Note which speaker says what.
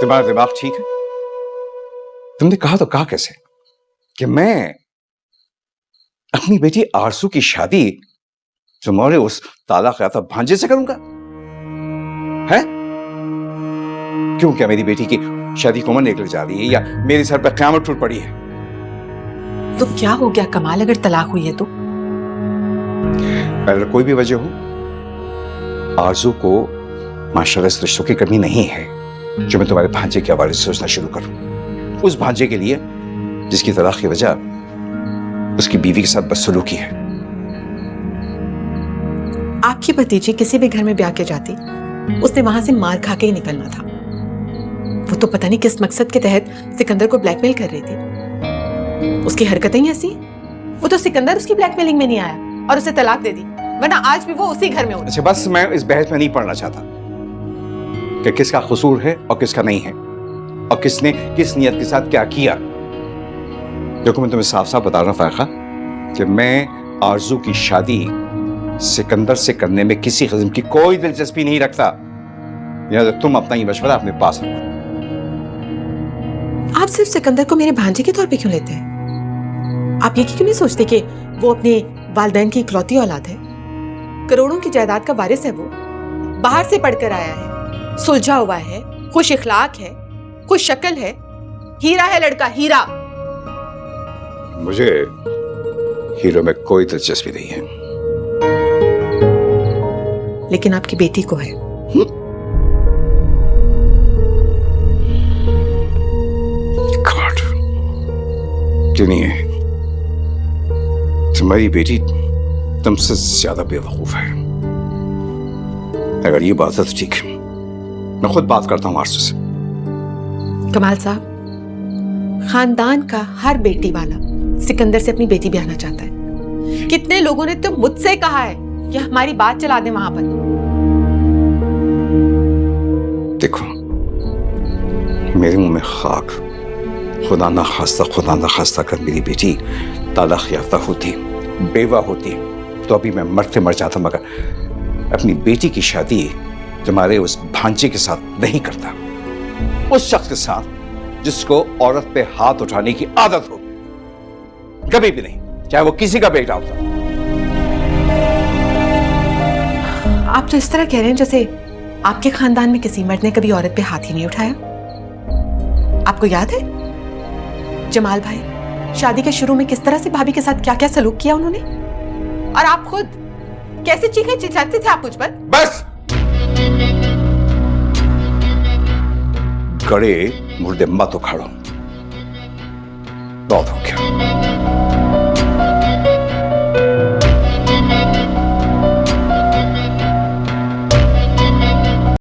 Speaker 1: तुम्हारा दिमाग ठीक है? तुमने कहा तो कहा कैसे कि मैं अपनी बेटी आरजू की शादी तुम्हारे उस तालाक याफ्ता भांजे से करूंगा? है क्यों? क्या मेरी बेटी की शादी को निकल जा रही है या मेरे सर पर क़यामत टूट पड़ी है?
Speaker 2: तो क्या हो गया कमाल, अगर तलाक हुई है तो?
Speaker 1: अगर कोई भी वजह हो, आरजू को माशाल्लाह इस रिश्तों की कमी नहीं है जो मैं तुम्हारे भांजे के हवाले से सोचना शुरू करूं। उस भांजे के लिए जिसकी तलाक की वजह उसकी बीवी के साथ बदसलूकी है।
Speaker 2: आपकी भतीजी किसी भी घर में ब्याह के जाती, उसने वहां से मार खा के ही निकलना था। वो तो पता नहीं किस मकसद के तहत सिकंदर को ब्लैकमेल कर रही थी। उसकी हरकतें ही ऐसी। वो तो सिकंदर उसकी ब्लैकमेलिंग में नहीं आया और उसे तलाक दे दी, वरना आज भी वो उसी घर में होती।
Speaker 1: अच्छा, बस मैं इस बहस में नहीं पढ़ना चाहता कि किसका कसूर है और किसका नहीं है और किसने किस नियत के साथ क्या किया। देखो, मैं तुम्हें साफ साफ बता रहा हूं फायखा कि मैं आरजू की शादी सिकंदर से करने में किसी किस्म की कोई दिलचस्पी नहीं रखता। या तुम अपना ये मशवरा अपने पास रखो।
Speaker 2: आप सिर्फ सिकंदर को मेरे भांजे के तौर पे क्यों लेते हैं? आप ये क्यों नहीं सोचते कि वो अपने वालिदैन की इकलौती औलाद है? करोड़ों की जायदाद का वारिस है। वो बाहर से पढ़कर आया है, सुलझा हुआ है, खुश इखलाक है, खुश शक्ल है, हीरा है लड़का, हीरा।
Speaker 1: मुझे हीरो में कोई दिलचस्पी नहीं है,
Speaker 2: लेकिन आपकी बेटी को है।
Speaker 1: नहीं है। तुम्हारी बेटी तुमसे ज्यादा बेवकूफ है। अगर ये बात है तो ठीक है, मैं खुद बात करता हूं आरजू से।
Speaker 2: कमाल साहब, खानदान का हर बेटी वाला सिकंदर से अपनी बेटी ब्याहना चाहता है। कितने लोगों ने तो मुझसे कहा है कि हमारी बात चला दें वहां पर।
Speaker 1: देखो, मेरे मुंह में खाक। खुदा ना खास्ता कर मेरी बेटी तालाक याफ्ता होती, बेवा होती तो अभी मैं मरते मर जाता, मगर अपनी बेटी की शादी तुम्हारे उस भांजे के साथ नहीं करता। उस शख्स के साथ जिसको औरत पे हाथ उठाने की आदत हो, कभी भी नहीं, चाहे वो किसी का बेटा होता।
Speaker 2: आप तो इस तरह कह रहे हैं जैसे आपके खानदान में किसी मर्द ने कभी औरत पे हाथ ही नहीं उठाया। आपको याद है जमाल भाई शादी के शुरू में किस तरह से भाभी के साथ क्या क्या सलूक किया उन्होंने? और आप खुद कैसे चीखे चिल्लाते थे आप मुझ पर?
Speaker 1: बस गड़े मुर्दे मत उखाड़ो, बहुत हो गया।